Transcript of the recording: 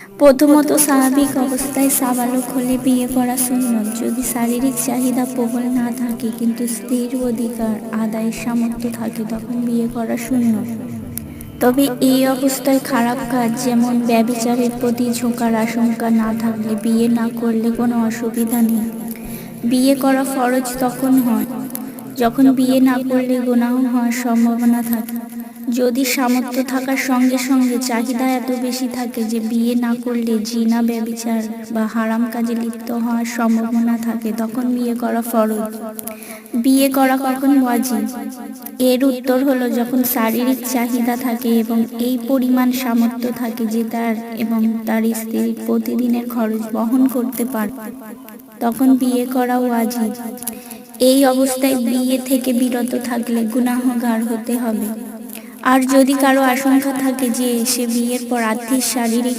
প্রথমত, স্বাভাবিক অবস্থায় সাবালক হলে বিয়ে করা সুন্নত যদি শারীরিক চাহিদা প্রবল না থাকে কিন্তু স্ত্রীর অধিকার আদায়ের সামর্থ্য থাকে, তখন বিয়ে করা সুন্নত। তবে এই অবস্থায় খারাপ কাজ যেমন ব্যভিচারের প্রতি ঝোঁকার আশঙ্কা না থাকলে বিয়ে না করলে কোনো অসুবিধা নেই। বিয়ে করা ফরজ তখন হয় যখন বিয়ে না করলে গুনাহ হওয়ার সম্ভাবনা থাকে। যদি সামর্থ্য থাকার সঙ্গে সঙ্গে চাহিদা এত বেশি থাকে যে বিয়ে না করলে জিনা, ব্যভিচার বা হারাম কাজে লিপ্ত হওয়ার সম্ভাবনা থাকে, তখন বিয়ে করা ফরজ। বিয়ে করা কখন ওয়াজিব? এর উত্তর হলো, যখন শারীরিক চাহিদা থাকে এবং এই পরিমাণ সামর্থ্য থাকে যে তার এবং তার স্ত্রীর প্রতিদিনের খরচ বহন করতে পারে, তখন বিয়ে করা ওয়াজিব। এই অবস্থায় বিয়ে থেকে বিরত থাকলে গুনাহগার হতে হবে। আর যদি কারো আশঙ্কা থাকে যে সে বিয়ের পর আর্থিক, শারীরিক